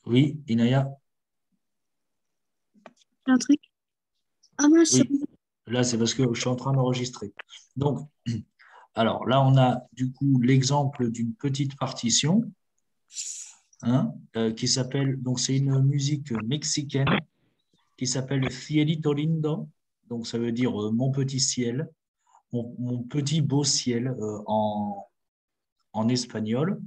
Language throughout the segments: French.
Oui, Inaya? Un truc. Ah mince. Oui, là, c'est parce que je suis en train d'enregistrer. Donc, alors là, on a du coup l'exemple d'une petite partition, hein, qui s'appelle, donc c'est une musique mexicaine qui s'appelle Cielito Lindo, donc ça veut dire mon petit ciel, mon petit beau ciel en espagnol.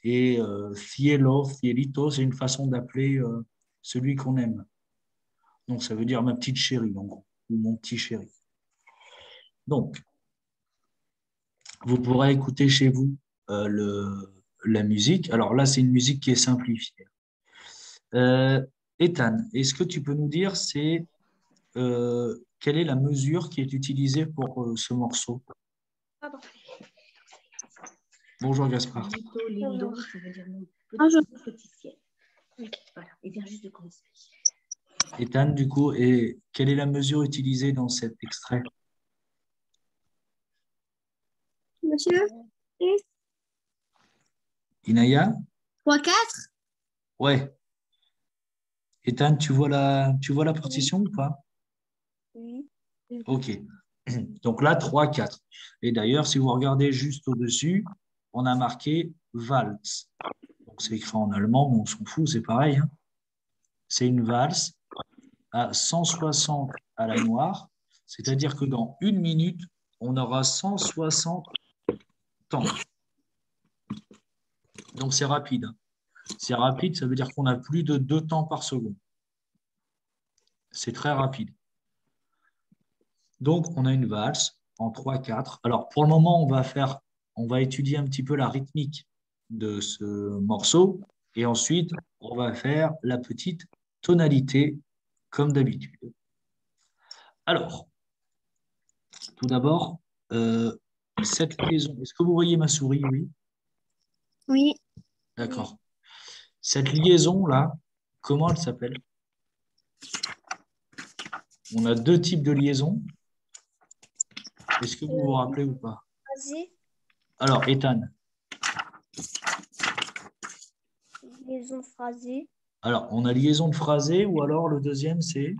Et cielo, cielito, c'est une façon d'appeler celui qu'on aime. Donc ça veut dire ma petite chérie, en gros, ou mon petit chéri. Donc, vous pourrez écouter chez vous la musique. Alors là, c'est une musique qui est simplifiée. Euh, Ethan, est-ce que tu peux nous dire quelle est la mesure qui est utilisée pour ce morceau? Pardon. Bonjour Gaspard. Lito, lindo, ça veut dire mon Bonjour. petit ciel. Voilà, il vient juste de commencer. Ethan, du coup, quelle est la mesure utilisée dans cet extrait? Monsieur? Inaya? 3-4? Ouais. Ethan, tu vois la partition ou pas? Oui. Ok. Donc là, 3-4. Et d'ailleurs, si vous regardez juste au-dessus, on a marqué valse. Donc c'est écrit en allemand, mais on s'en fout, c'est pareil, hein. C'est une valse à 160 à la noire, c'est-à-dire que dans une minute, on aura 160 temps. Donc c'est rapide. C'est rapide, ça veut dire qu'on a plus de 2 temps par seconde. C'est très rapide. Donc on a une valse en 3-4. Alors pour le moment, on va étudier un petit peu la rythmique de ce morceau et ensuite on va faire la petite tonalité comme d'habitude. Alors, tout d'abord, cette liaison. Est-ce que vous voyez ma souris? Oui. Oui. D'accord. Cette liaison-là, comment elle s'appelle? On a deux types de liaisons. Est-ce que vous vous rappelez ou pas? Vas-y. Alors, Ethan. Liaison phrasée. Alors, on a liaison de phrasé ou alors le deuxième, c'est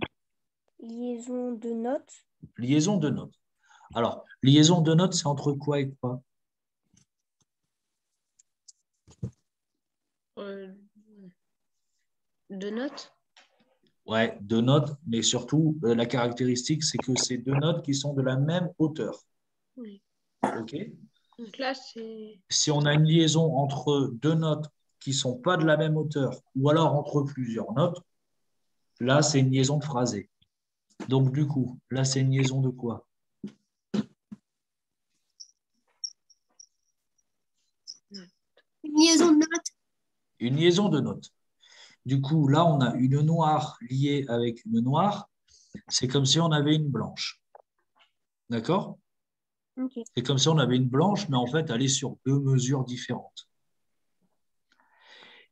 Liaison de notes. liaison de notes. Alors, liaison de notes, c'est entre quoi et quoi? De notes. Ouais, deux notes, mais surtout, la caractéristique, c'est que c'est deux notes qui sont de la même hauteur. Oui. OK? Donc là, c'est. Si on a une liaison entre deux notes qui ne sont pas de la même hauteur, ou alors entre plusieurs notes, là, c'est une liaison de phrasé. Donc, du coup, là, c'est une liaison de quoi? Une liaison de notes. Une liaison de notes. Du coup, là, on a une noire liée avec une noire. C'est comme si on avait une blanche. D'accord? Ok. C'est comme si on avait une blanche, mais en fait, elle est sur deux mesures différentes.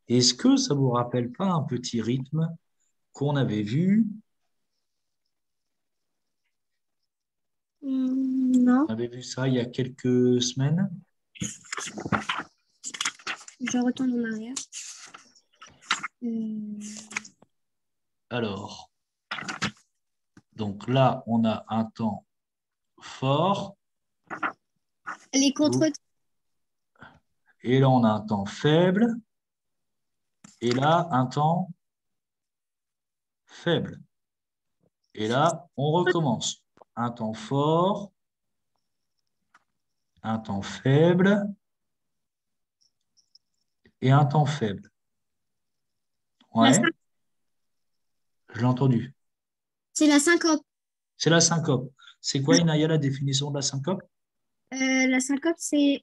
Est-ce que ça vous rappelle pas un petit rythme qu'on avait vu? Non. On avait vu ça il y a quelques semaines. Je retourne en arrière. Alors, donc là, on a un temps fort. Les contre. Et là, on a un temps faible. Et là, un temps faible. Et là, on recommence. Un temps fort, un temps faible et un temps faible. Ouais, je l'ai entendu. C'est la syncope. C'est la syncope. C'est quoi, Inaya, la définition de la syncope? La syncope, c'est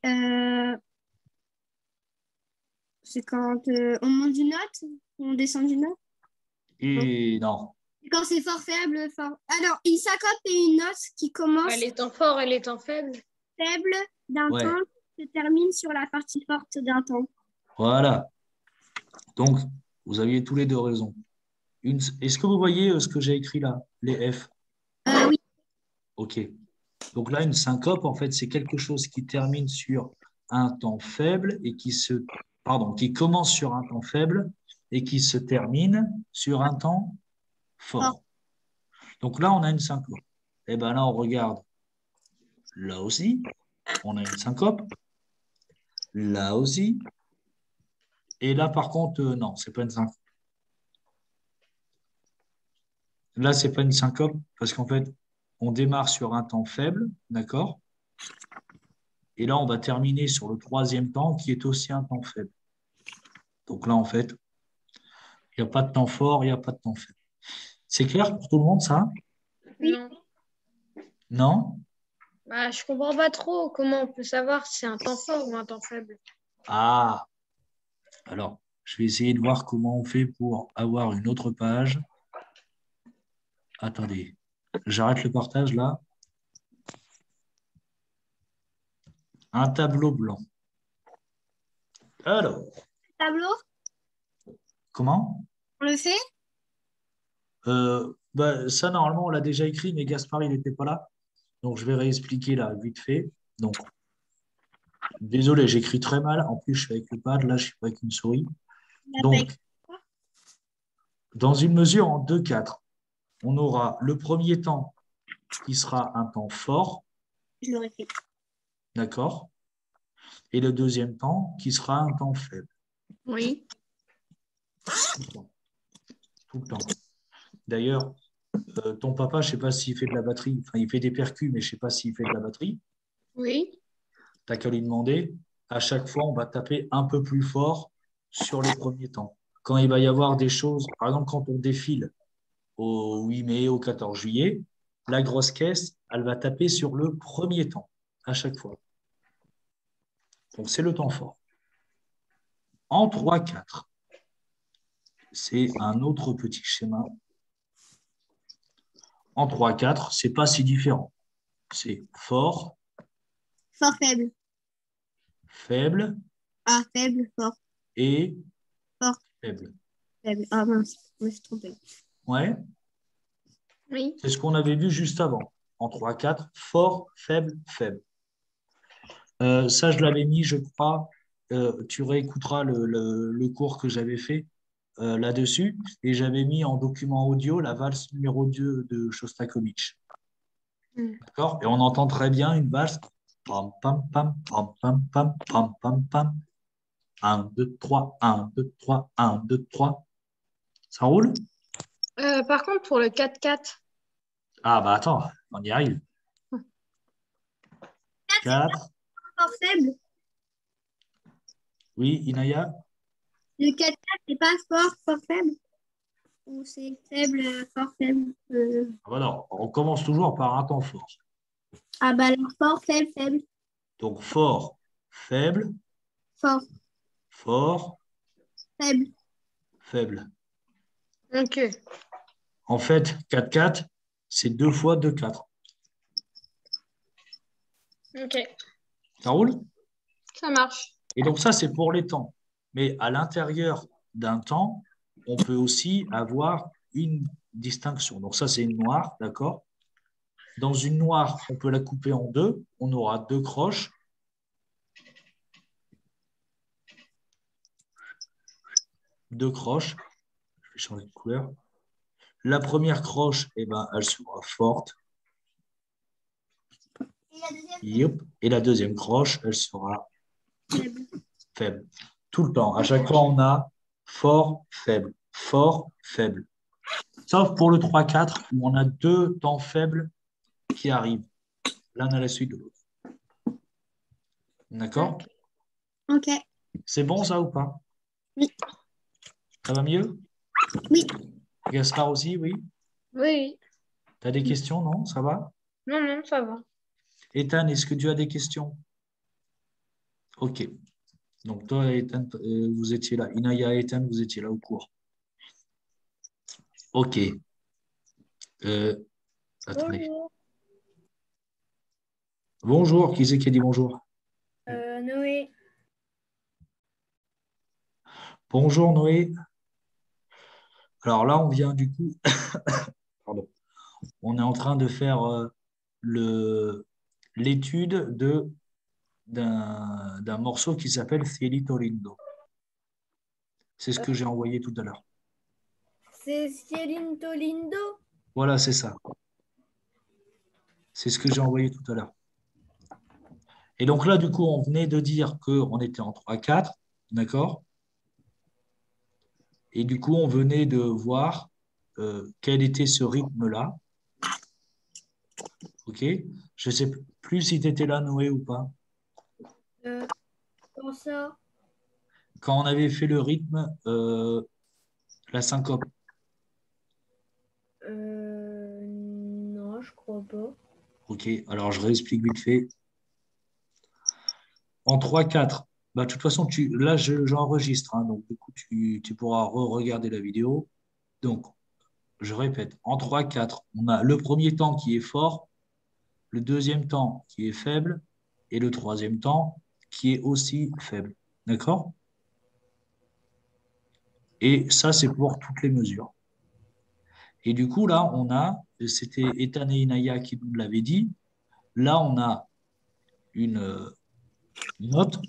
quand on monte d'une note, on descend d'une note. Et non. Quand c'est fort, faible, fort. Alors, une syncope est une note qui commence Les temps forts et les temps faibles. faible d'un Ouais, temps se termine sur la partie forte d'un temps. voilà. Donc, vous aviez tous les deux raison. Est-ce que vous voyez ce que j'ai écrit là, les F? Oui. OK. Donc là, une syncope, en fait, c'est quelque chose qui termine sur un temps faible et qui se pardon, qui commence sur un temps faible et qui se termine sur un temps fort. Donc là, on a une syncope. Et bien là, on regarde. Là aussi, on a une syncope. Là aussi. Et là, par contre, non, c'est pas une syncope. Là, c'est pas une syncope parce qu'en fait, on démarre sur un temps faible, d'accord? Et là, on va terminer sur le troisième temps qui est aussi un temps faible. Donc là, en fait, il n'y a pas de temps fort, il n'y a pas de temps faible. C'est clair pour tout le monde, ça? Oui. Non. Non? Bah, je comprends pas trop comment on peut savoir si c'est un temps fort ou un temps faible. Ah, alors, je vais essayer de voir comment on fait pour avoir une autre page. Attendez, j'arrête le partage là. Un tableau blanc. Alors, Tableau, comment? on le fait? Ça, normalement, on l'a déjà écrit, mais Gaspard, il n'était pas là. Donc, je vais réexpliquer là, vite fait. Donc, désolé, j'écris très mal. En plus, je suis avec le pad. Là, je suis pas avec une souris. On l'a pas Donc, écrit. dans une mesure en 2/4, on aura le premier temps qui sera un temps fort, Je l'aurais fait. d'accord? Et le deuxième temps qui sera un temps faible. Oui. Tout le temps. Tout le temps. D'ailleurs, ton papa, je ne sais pas s'il fait de la batterie. Enfin, il fait des percus, mais je ne sais pas s'il fait de la batterie. Oui. Tu n'as qu'à lui demander. À chaque fois, on va taper un peu plus fort sur les premiers temps. Quand il va y avoir des choses, par exemple, quand on défile au 8 mai, au 14 juillet, la grosse caisse, elle va taper sur le premier temps, à chaque fois. Donc, c'est le temps fort. En 3/4, c'est un autre petit schéma. En 3/4, ce n'est pas si différent. C'est fort, Fort, faible. faible Ah, faible, fort, et fort, faible. faible. Ah mince, je me suis trompée. Ouais, Oui. c'est ce qu'on avait vu juste avant. En 3/4, fort, faible, faible. Ça, je l'avais mis, je crois. Tu réécouteras le cours que j'avais fait là-dessus. Et j'avais mis en document audio la valse numéro 2 de Shostakovich. Mm. D'accord? Et on entend très bien une valse. Pam, pam, pam, pam, pam, pam, pam, pam, pam. 1, 2, 3, 1, 2, 3, 1, 2, 3. Ça roule? Par contre, pour le 4-4, Ah, bah attends, on y arrive. 4. Fort, faible. Oui, Inaya? Le 4-4, c'est pas fort, fort, faible. Ou c'est faible, fort, faible. Ah bah non, on commence toujours par un temps fort. Ah bah alors, fort, faible, faible. Donc fort, faible, Fort, fort, faible. faible. ok. En fait, 4/4, c'est 2 fois 2/4. Ok. Ça roule? Ça marche. Et donc ça, c'est pour les temps. Mais à l'intérieur d'un temps, on peut aussi avoir une distinction. Donc ça, c'est une noire, d'accord? Dans une noire, on peut la couper en deux. On aura deux croches. Deux croches. Je vais changer de couleur. La première croche, eh ben, elle sera forte. Et la deuxième, Yep. Et la deuxième croche, elle sera faible. faible. Tout le temps. À chaque fois, on a fort, faible, fort, faible. Sauf pour le 3/4 où on a deux temps faibles qui arrivent l'un à la suite de l'autre. D'accord? Ok. C'est bon ça ou pas? Oui. Ça va mieux? Oui. Gaspard aussi, oui? Oui. Tu as des questions, non? Ça va? Non, non, ça va. Ethan, est-ce que tu as des questions? Ok. Donc toi, Ethan, vous étiez là. Inaya et Ethan, vous étiez là au cours. Ok. Euh, attendez. Bonjour. Bonjour, qui c'est qui a dit bonjour? Noé. Bonjour Noé. Alors là, on vient du coup, pardon, on est en train de faire l'étude d'un morceau qui s'appelle Cielito Lindo. C'est ce que j'ai envoyé tout à l'heure. C'est Cielito Lindo. Voilà, c'est ça. C'est ce que j'ai envoyé tout à l'heure. Et donc là, du coup, on venait de dire qu'on était en 3-4, d'accord? Et du coup, on venait de voir quel était ce rythme-là. OK? Je ne sais plus si tu étais là, Noé, ou pas. Comment ça? Quand on avait fait le rythme, la syncope. Non, je crois pas. OK, alors je réexplique vite fait. En 3-4, bah, de toute façon, là, j'enregistre, hein, donc du coup, tu pourras re-regarder la vidéo. Donc, je répète, en 3-4, on a le premier temps qui est fort, le deuxième temps qui est faible et le troisième temps qui est aussi faible. D'accord? Et ça, c'est pour toutes les mesures. Et du coup, là, c'était Ethan et Inaya qui nous l'avaient dit, là, on a une note,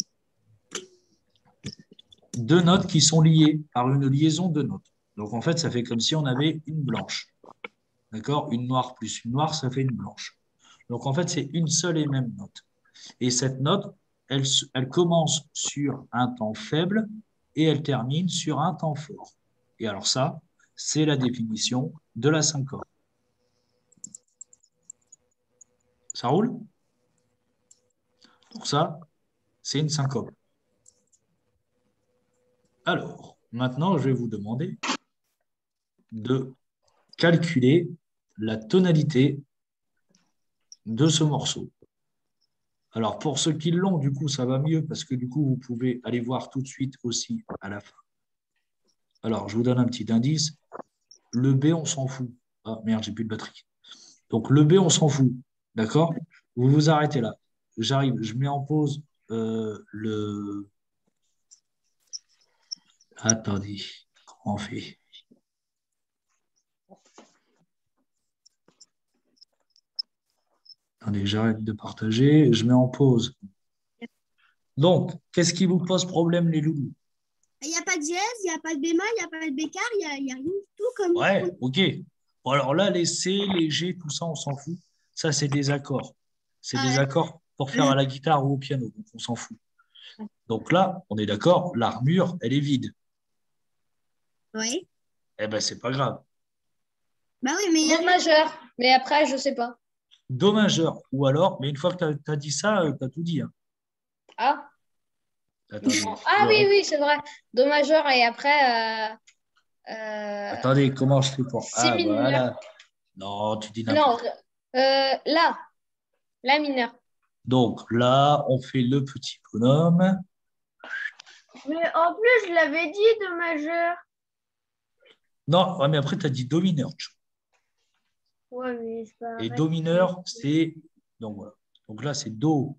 deux notes qui sont liées par une liaison de notes. Donc, en fait, ça fait comme si on avait une blanche. D'accord? Une noire plus une noire, ça fait une blanche. Donc, en fait, c'est une seule et même note. Et cette note, elle commence sur un temps faible et elle termine sur un temps fort. Et alors ça, c'est la définition de la syncope. Ça roule? Donc ça, c'est une syncope. Alors, maintenant, je vais vous demander de calculer la tonalité de ce morceau. Alors, pour ceux qui l'ont, du coup, ça va mieux parce que du coup, vous pouvez aller voir tout de suite aussi à la fin. Alors, je vous donne un petit indice. Le B, on s'en fout. Ah merde, j'ai plus de batterie. Donc, le B, on s'en fout. D'accord? Vous vous arrêtez là. J'arrive, je mets en pause le. Attendez, comment on fait? Attendez, j'arrête de partager. Je mets en pause. Donc, qu'est-ce qui vous pose problème, les loulous? Il n'y a pas de dièse, il n'y a pas de bémol, il n'y a pas de bécart, il n'y a rien du tout comme. Ouais, ok. Bon, alors là, les C, les G, tout ça, on s'en fout. Ça, c'est des accords. C'est des accords pour faire à la guitare ou au piano. Donc, on s'en fout. Donc là, on est d'accord, l'armure, elle est vide. Oui. Eh ben, c'est pas grave. Bah oui, mais il y a Do majeur, mais après, je sais pas. Do majeur, ou alors, mais une fois que tu as dit ça, tu as tout dit. Hein. Ah, Attendez, ah oui, oui, c'est vrai. Do majeur et après, attendez, comment je fais pour. si Ah, mineur. voilà. Non, tu dis Non, n'importe quoi. la mineure. Donc là, on fait le petit bonhomme. Mais en plus, je l'avais dit de majeur. Non, ouais, mais après, tu as dit do mineur. Ouais, mais c'est pas Et vrai. do mineur, c'est. Donc voilà. Donc là, c'est do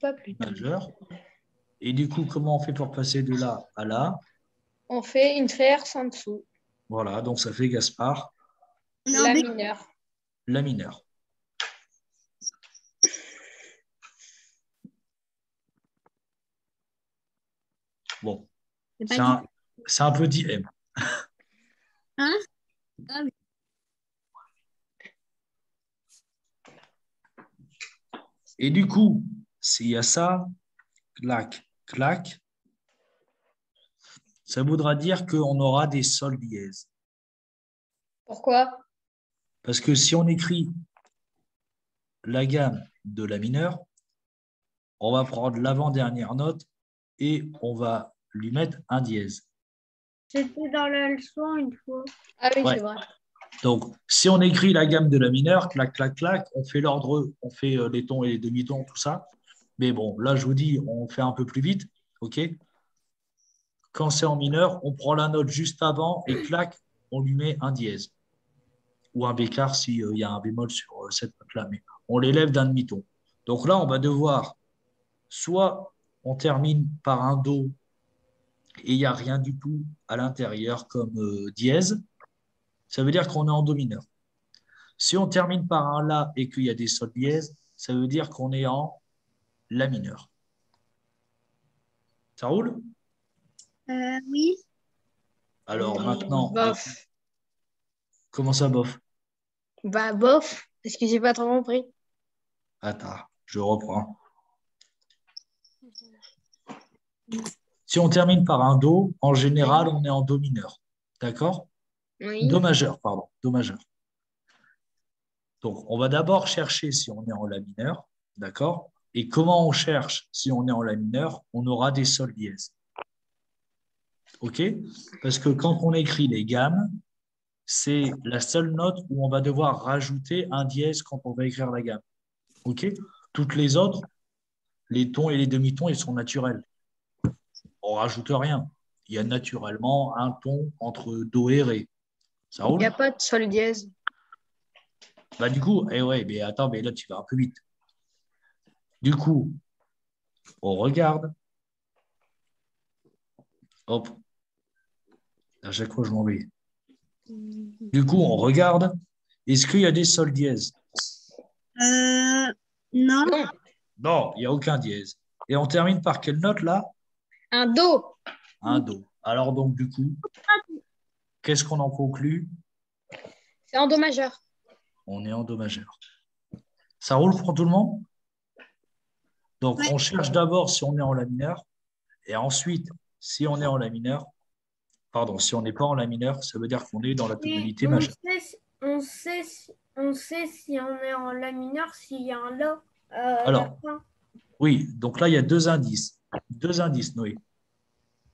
Pas plus tôt. majeur. Et du coup, comment on fait pour passer de là à là? On fait une tierce en dessous. Voilà, donc ça fait Gaspard, Non, La mais mineure. la mineure. Bon, c'est c'est pas dit. un petit M. Hein? Ah, oui. Et du coup, s'il y a ça, clac, clac, ça voudra dire qu'on aura des sols dièses. Pourquoi? Parce que si on écrit la gamme de la mineure, on va prendre l'avant-dernière note et on va lui mettre un dièse. C'était dans la leçon une fois. Ah oui, Ouais. c'est vrai. Donc, si on écrit la gamme de la mineure, clac, clac, clac, on fait l'ordre, on fait les tons et les demi-tons, tout ça. Mais bon, là, je vous dis, on fait un peu plus vite, OK? Quand c'est en mineur, on prend la note juste avant et clac, on lui met un dièse. Ou un bécard s'il y a un bémol sur cette note-là. Mais on l'élève d'un demi-ton. Donc là, on va devoir, soit on termine par un Do et il n'y a rien du tout à l'intérieur comme dièse, ça veut dire qu'on est en Do mineur. Si on termine par un La et qu'il y a des sols dièses, ça veut dire qu'on est en La mineur. Ça roule? Oui. Alors maintenant, Bof. comment ça, bof? Bah, bof. Parce que j'ai pas trop compris. Attends, je reprends. Si on termine par un Do, en général, on est en Do mineur. D'accord? Oui. Do majeur, pardon. Do majeur. Donc, on va d'abord chercher si on est en La mineur. D'accord? Et comment on cherche si on est en La mineur? On aura des sols dièses. OK? Parce que quand on écrit les gammes, c'est la seule note où on va devoir rajouter un dièse quand on va écrire la gamme. OK? Toutes les autres, les tons et les demi-tons, ils sont naturels. On ne rajoute rien. Il y a naturellement un ton entre Do et Ré. Ça Il n'y roule? a pas de sol dièse. Bah, du coup, ouais, mais attends, mais là, tu vas un peu vite. Du coup, on regarde. Hop, à chaque fois, je m'en vais. Du coup, on regarde. Est-ce qu'il y a des sols dièses? Non. Non, Non, il n'y a aucun dièse. Et on termine par quelle note là? un do. Un Do. Alors donc, du coup, qu'est-ce qu'on en conclut? C'est en do majeur. On est en Do majeur. Ça roule pour tout le monde? Donc, Ouais. on cherche d'abord si on est en La mineur. Et ensuite, si on est en La mineur, pardon, si on n'est pas en La mineur, ça veut dire qu'on est dans la Et tonalité majeure. on sait si on est en La mineur, s'il y a un La à la Alors, fin. oui, donc là, il y a deux indices. Deux indices, Noé.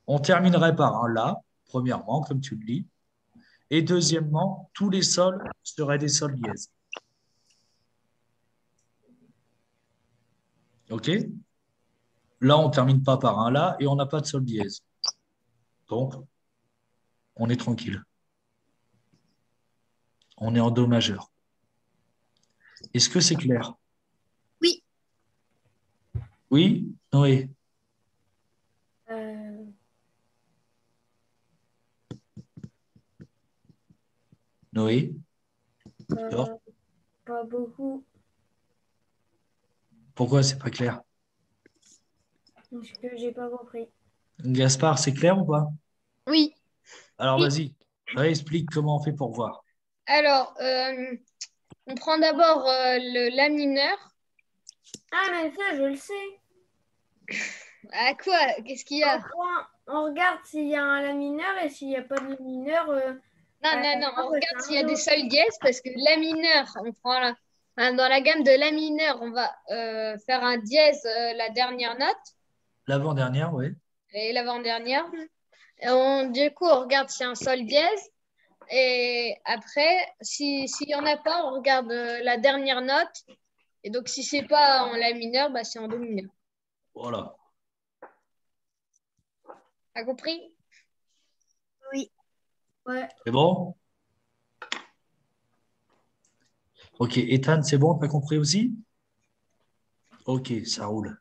On terminerait par un La, premièrement, comme tu le dis. Et deuxièmement, tous les sols seraient des sols dièses. OK? Là, on ne termine pas par un La et on n'a pas de sol dièse. Donc, on est tranquille. On est en Do majeur. Est-ce que c'est clair? Oui. Oui? Noé? Euh, Noé? Dehors? euh, pas beaucoup. Pourquoi c'est pas clair? Parce que j'ai pas compris. Gaspard, c'est clair ou pas? Oui. Alors, Oui. vas-y, réexplique comment on fait pour voir. Alors, on prend d'abord le la mineur. Ah, mais ça, je le sais. À quoi? Qu'est-ce qu'il y a? On regarde s'il y a un La mineur et s'il n'y a pas de La mineur, Non, à la non, non. fin, On bah, c'est regarde un s'il y a des Do. sols dièses parce que la mineur, on prend enfin, dans la gamme de la mineur, on va faire un dièse la dernière note L'avant-dernière, oui. et l'avant-dernière. Du coup, on regarde s'il y a un sol dièse. Et après, s'il y en a pas, on regarde la dernière note. Et donc, si c'est pas en la mineur, bah, c'est en do mineur. Voilà. T'as compris? Oui. Ouais. C'est bon? Ok, Ethan, c'est bon, t'as compris aussi? Ok, ça roule.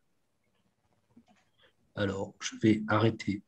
Alors, je vais arrêter